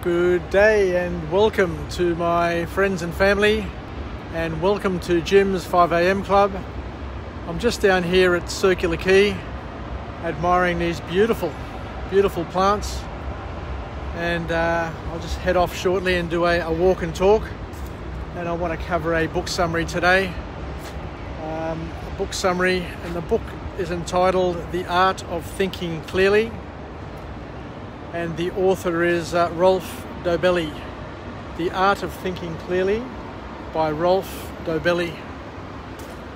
Good day and welcome to my friends and family, and welcome to Jim's 5 a.m. club. I'm just down here at Circular Quay admiring these beautiful plants, and I'll just head off shortly and do a walk and talk. And I want to cover a book summary today, a book summary, and the book is entitled The Art of Thinking Clearly, and the author is Rolf Dobell. The Art of Thinking Clearly by Rolf Dobell.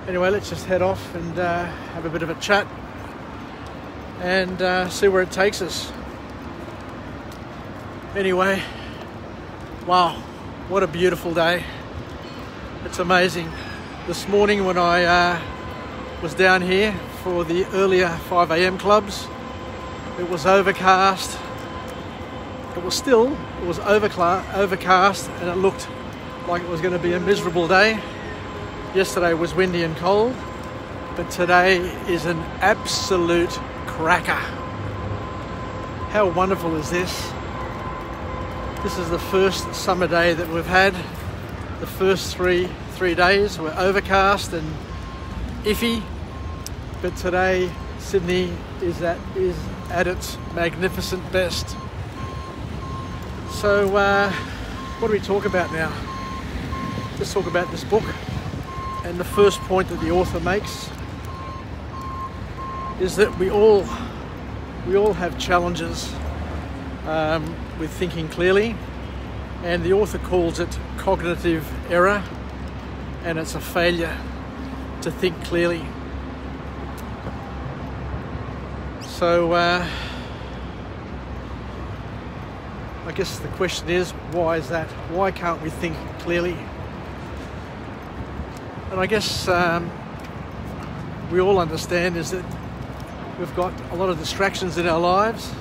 Anyway, let's just head off and have a bit of a chat and see where it takes us. Anyway, wow, what a beautiful day. It's amazing. This morning when I was down here for the earlier 5 a.m. clubs, it was overcast. It was overcast, and it looked like it was going to be a miserable day. Yesterday was windy and cold, but today is an absolute cracker. How wonderful is this? This is the first summer day that we've had. The first three days were overcast and iffy, but today Sydney is at its magnificent best. So what do we talk about now? Let's talk about this book. And the first point that the author makes is that we all have challenges with thinking clearly, and the author calls it cognitive error, and it's a failure to think clearly. So I guess the question is, why is that? Why can't we think clearly? And I guess we all understand is that we've got a lot of distractions in our lives.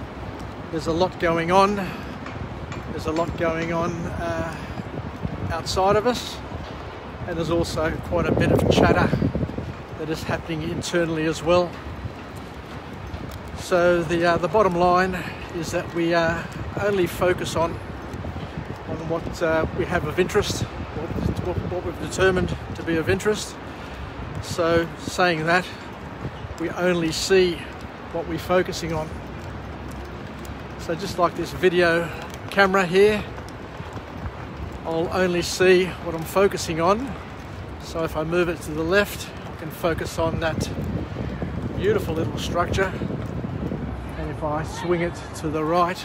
There's a lot going on. There's a lot going on outside of us, and there's also quite a bit of chatter that is happening internally as well. So the bottom line is that we only focus on what we have of interest, what we've determined to be of interest. So saying that, we only see what we're focusing on. So just like this video camera here, I'll only see what I'm focusing on. So if I move it to the left, I can focus on that beautiful little structure. And if I swing it to the right,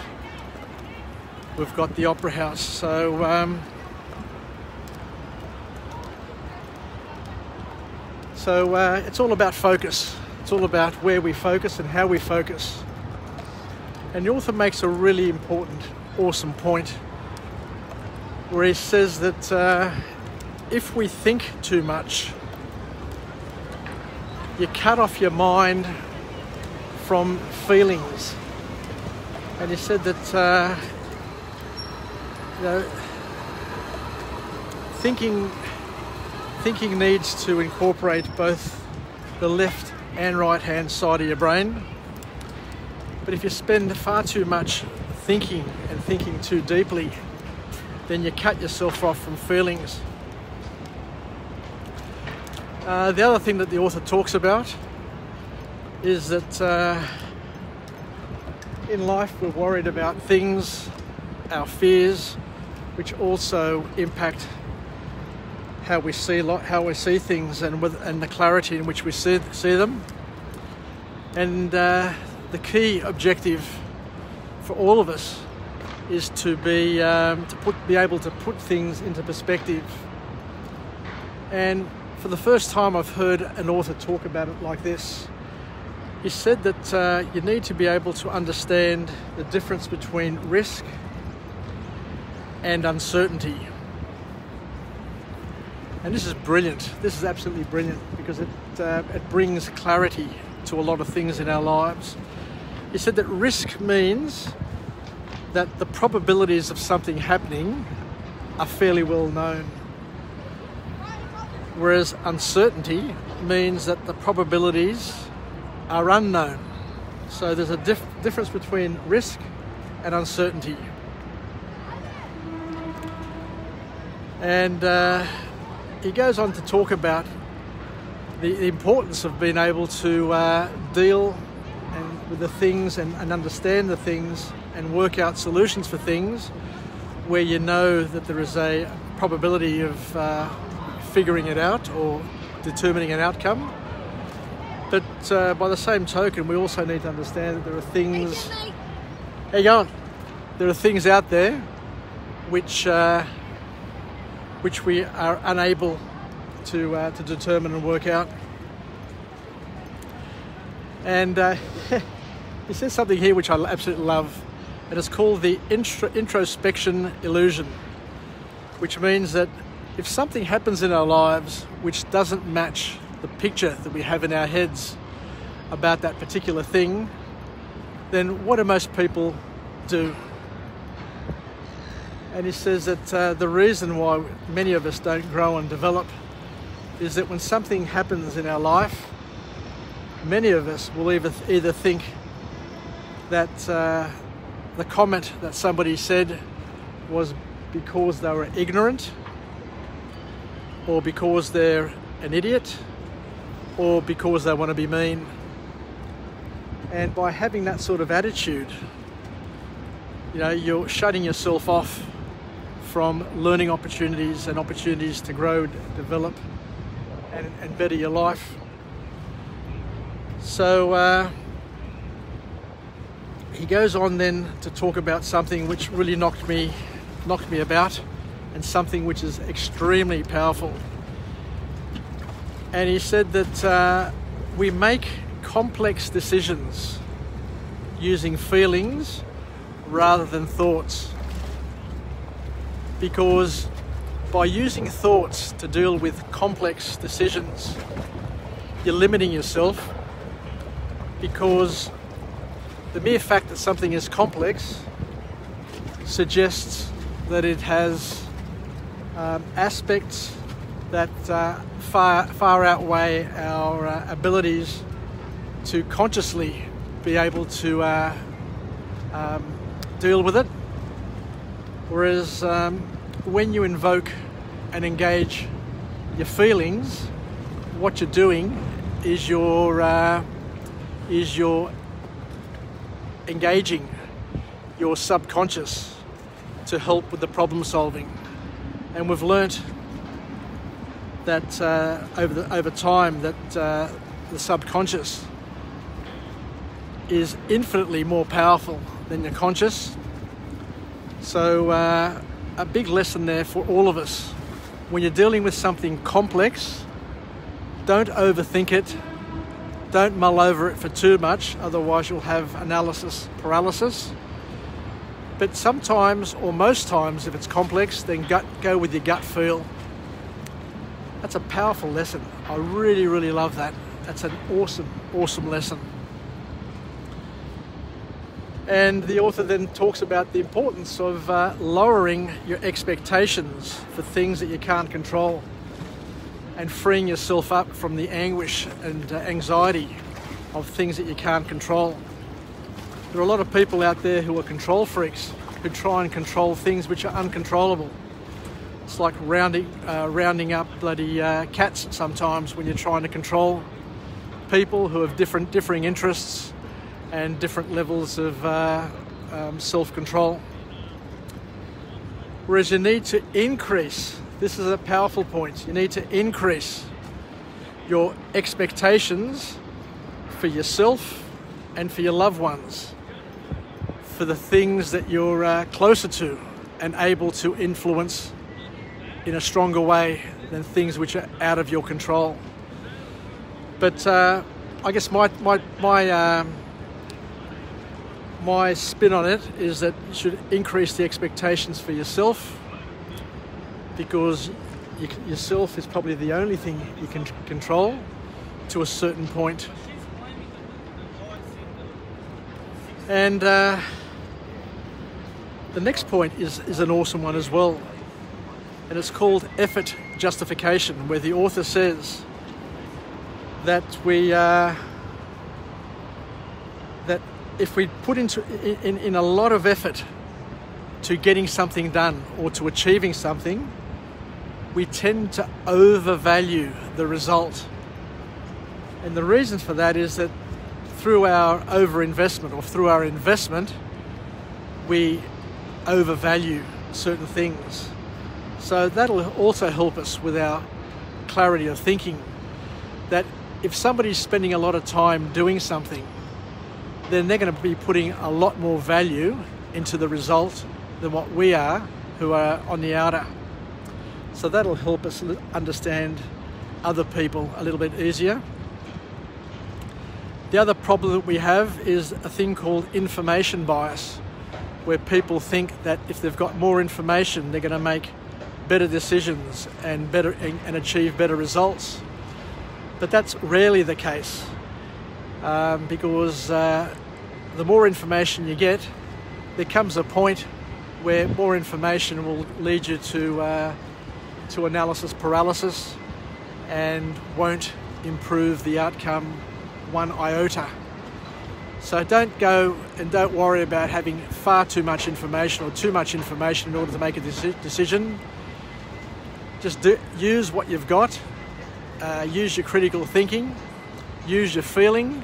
we've got the Opera House. So it's all about focus. It's all about where we focus and how we focus. And the author makes a really important, awesome point, where he says that if we think too much, you cut off your mind from feelings. And he said that thinking needs to incorporate both the left and right hand side of your brain. But if you spend far too much thinking and thinking too deeply, then you cut yourself off from feelings. The other thing that the author talks about is that in life we're worried about things, our fears, which also impact how we see things and the clarity in which we see them. And the key objective for all of us is to be able to put things into perspective. And for the first time I've heard an author talk about it like this. He said that you need to be able to understand the difference between risk and uncertainty. And this is brilliant. This is absolutely brilliant, because it brings clarity to a lot of things in our lives. He said that risk means that the probabilities of something happening are fairly well known, whereas uncertainty means that the probabilities are unknown. So there's a difference between risk and uncertainty. And he goes on to talk about the importance of being able to deal with the things and understand the things and work out solutions for things where you know that there is a probability of figuring it out or determining an outcome. But by the same token, we also need to understand that there are things... How you going? There are things out there which we are unable to determine and work out. And he says something here which I absolutely love, and it's called the introspection illusion, which means that if something happens in our lives which doesn't match the picture that we have in our heads about that particular thing, then what do most people do? And he says that the reason why many of us don't grow and develop is that when something happens in our life, many of us will either think that the comment that somebody said was because they were ignorant, or because they're an idiot, or because they want to be mean. And by having that sort of attitude, you know, you're shutting yourself off from learning opportunities and opportunities to grow, develop, and better your life. So he goes on then to talk about something which really knocked me about, and something which is extremely powerful. And he said that we make complex decisions using feelings rather than thoughts, because by using thoughts to deal with complex decisions, you're limiting yourself, because the mere fact that something is complex suggests that it has aspects that far outweigh our abilities to consciously be able to deal with it. Whereas when you invoke and engage your feelings, what you're doing is you're engaging your subconscious to help with the problem solving. And we've learnt that over time that the subconscious is infinitely more powerful than your conscious. So a big lesson there for all of us. When you're dealing with something complex, don't overthink it. Don't mull over it for too much, otherwise you'll have analysis paralysis. But sometimes, or most times, if it's complex, then go with your gut feel. That's a powerful lesson. I really, really love that. That's an awesome, awesome lesson. And the author then talks about the importance of lowering your expectations for things that you can't control, and freeing yourself up from the anguish and anxiety of things that you can't control. There are a lot of people out there who are control freaks, who try and control things which are uncontrollable. It's like rounding up bloody cats sometimes when you're trying to control people who have differing interests and different levels of self-control. Whereas you need to increase, this is a powerful point, you need to increase your expectations for yourself and for your loved ones, for the things that you're closer to and able to influence in a stronger way than things which are out of your control. But I guess my spin on it is that you should increase the expectations for yourself, because yourself is probably the only thing you can control to a certain point. And the next point is an awesome one as well, and it's called effort justification, where the author says that that if we put in a lot of effort to getting something done or to achieving something, we tend to overvalue the result. And the reason for that is that through our overinvestment, or through our investment, we overvalue certain things. So that'll also help us with our clarity of thinking, that if somebody's spending a lot of time doing something, then they're going to be putting a lot more value into the result than what we are, who are on the outer. So that'll help us understand other people a little bit easier. The other problem that we have is a thing called information bias, where people think that if they've got more information, they're going to make better decisions and achieve better results. But that's rarely the case, because the more information you get, there comes a point where more information will lead you to analysis paralysis and won't improve the outcome one iota. So don't go and don't worry about having far too much information or too much information in order to make a decision. Just use what you've got, use your critical thinking, use your feeling,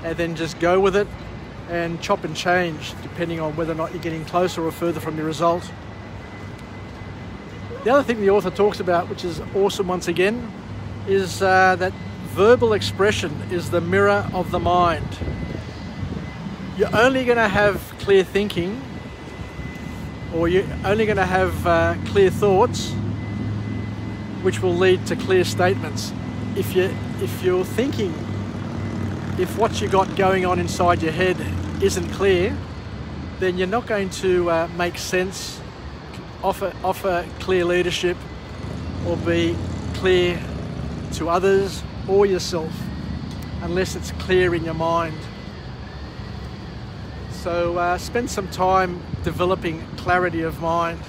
and then just go with it and chop and change depending on whether or not you're getting closer or further from your result. The other thing the author talks about, which is awesome once again, is that verbal expression is the mirror of the mind. You're only going to have clear thinking, or you're only going to have clear thoughts, which will lead to clear statements. If you're thinking, if what you got going on inside your head isn't clear, then you're not going to make sense, offer clear leadership, or be clear to others or yourself, unless it's clear in your mind. So spend some time developing clarity of mind.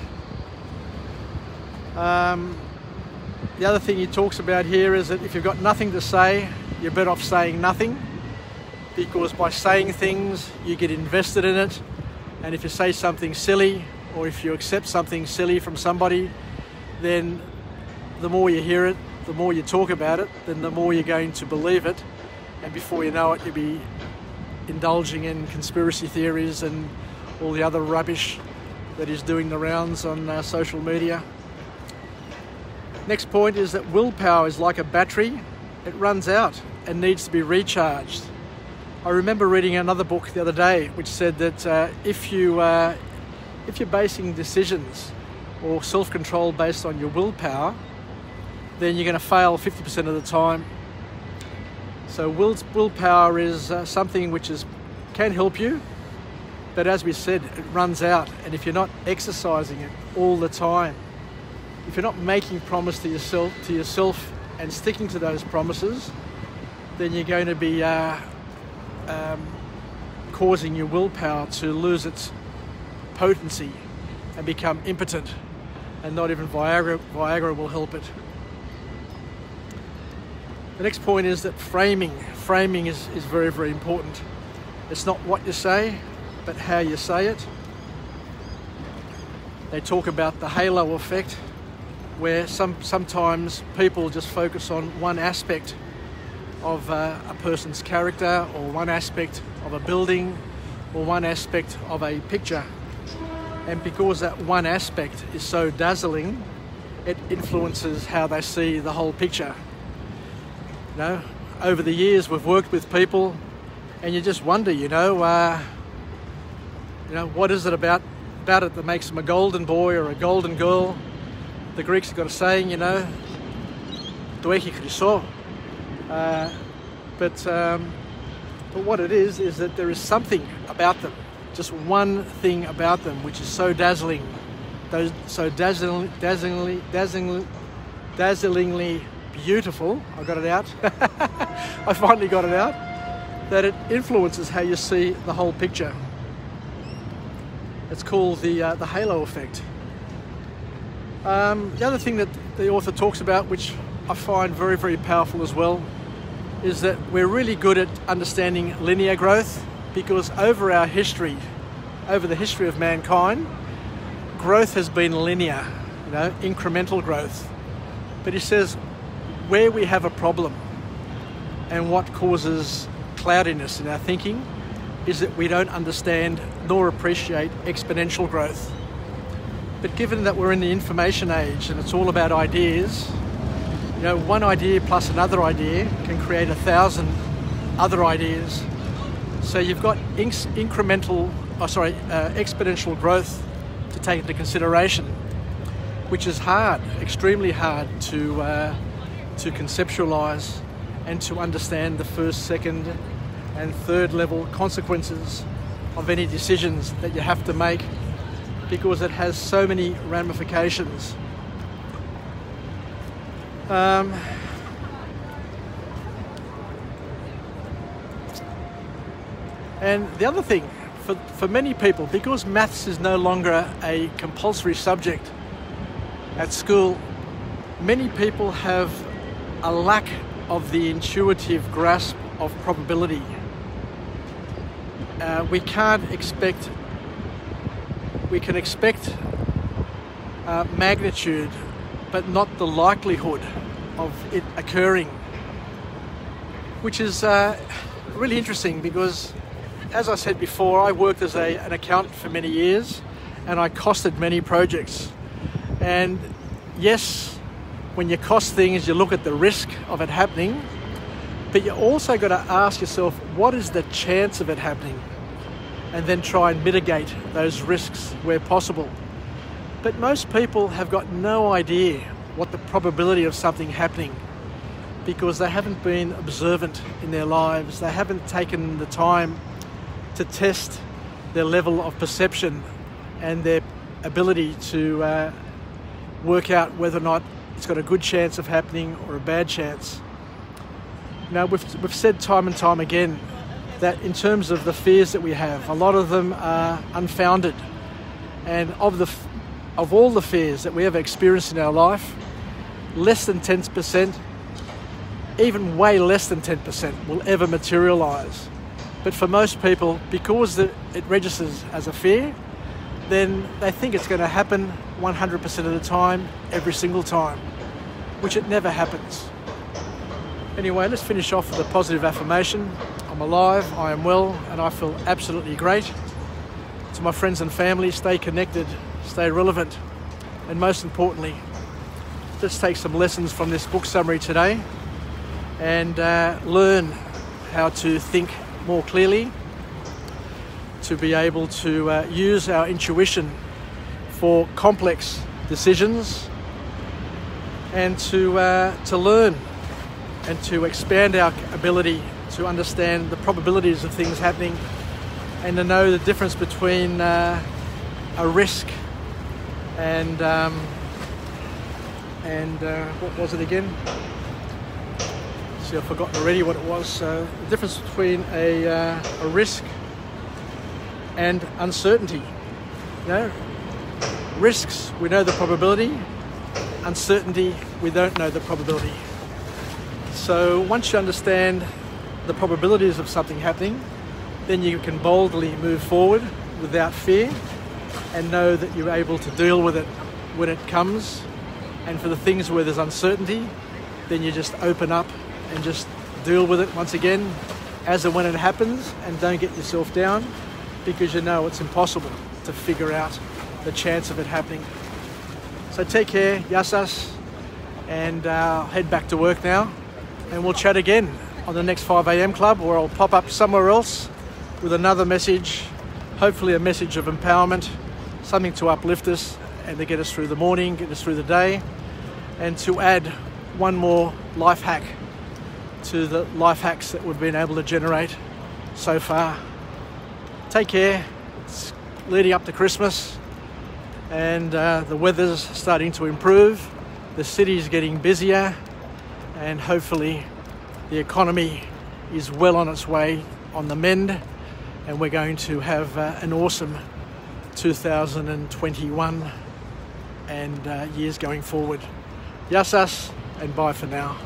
The other thing he talks about here is that if you've got nothing to say, you're better off saying nothing, because by saying things, you get invested in it. And if you say something silly, or if you accept something silly from somebody, then the more you hear it, the more you talk about it, then the more you're going to believe it. And before you know it, you'll be indulging in conspiracy theories and all the other rubbish that is doing the rounds on social media. Next point is that willpower is like a battery. It runs out and needs to be recharged. I remember reading another book the other day which said that if you're basing decisions or self-control based on your willpower, then you're going to fail 50% of the time. So willpower is something which can help you, but as we said, it runs out. And if you're not exercising it all the time, if you're not making promise to yourself and sticking to those promises, then you're going to be causing your willpower to lose its potency and become impotent, and not even Viagra will help it. The next point is that framing is very, very important. It's not what you say, but how you say it. They talk about the halo effect, where sometimes people just focus on one aspect of a person's character, or one aspect of a building, or one aspect of a picture. And because that one aspect is so dazzling, it influences how they see the whole picture. You know, over the years we've worked with people, and you just wonder, what is it about it that makes them a golden boy or a golden girl? The Greeks have got a saying, to echi Chriso. But what it is that there is something about them, just one thing about them, which is so dazzling, so dazzlingly beautiful. I got it out. I finally got it out. That it influences how you see the whole picture. It's called the halo effect. The other thing that the author talks about, which I find very, very powerful as well, is that we're really good at understanding linear growth, because over the history of mankind, growth has been linear, incremental growth. But he says where we have a problem and what causes cloudiness in our thinking is that we don't understand nor appreciate exponential growth. But given that we're in the information age and it's all about ideas, you know, one idea plus another idea can create 1,000 other ideas. So you've got exponential growth to take into consideration, which is hard, extremely hard to conceptualize and to understand the first, second, and third level consequences of any decisions that you have to make, because it has so many ramifications. And the other thing, for many people, because maths is no longer a compulsory subject at school, many people have a lack of the intuitive grasp of probability. We can expect magnitude, but not the likelihood of it occurring, which is really interesting because, as I said before, I worked as an accountant for many years and I costed many projects. And yes, when you cost things, you look at the risk of it happening, but you also got to ask yourself, what is the chance of it happening? And then try and mitigate those risks where possible. But most people have got no idea what the probability of something happening, because they haven't been observant in their lives. They haven't taken the time to test their level of perception and their ability to work out whether or not it's got a good chance of happening or a bad chance. Now, we've said time and time again that in terms of the fears that we have, a lot of them are unfounded. And of all the fears that we ever experienced in our life, less than 10%, even way less than 10%, will ever materialise. But for most people, because it registers as a fear, then they think it's going to happen 100% of the time, every single time, which it never happens. Anyway, let's finish off with a positive affirmation. I'm alive, I am well, and I feel absolutely great. To my friends and family, stay connected, stay relevant, and most importantly, let's take some lessons from this book summary today and learn how to think more clearly, to be able to use our intuition for complex decisions, and to learn and to expand our ability to understand the probabilities of things happening, and to know the difference between a risk and what was it again? See, I've forgotten already what it was. So the difference between a risk and uncertainty. You know, risks, we know the probability. Uncertainty, we don't know the probability. So once you understand the probabilities of something happening, then you can boldly move forward without fear and know that you're able to deal with it when it comes. And for the things where there's uncertainty, then you just open up and just deal with it once again as and when it happens, and don't get yourself down, because you know it's impossible to figure out the chance of it happening. So take care, yasas, and I'll head back to work now, and we'll chat again on the next 5 a.m. club, where I'll pop up somewhere else with another message, hopefully a message of empowerment, something to uplift us and to get us through the morning, get us through the day, and to add one more life hack to the life hacks that we've been able to generate so far. Take care. It's leading up to Christmas, and the weather's starting to improve. The city's getting busier, and hopefully the economy is well on its way on the mend, and we're going to have an awesome 2021 and years going forward. Yasas, and bye for now.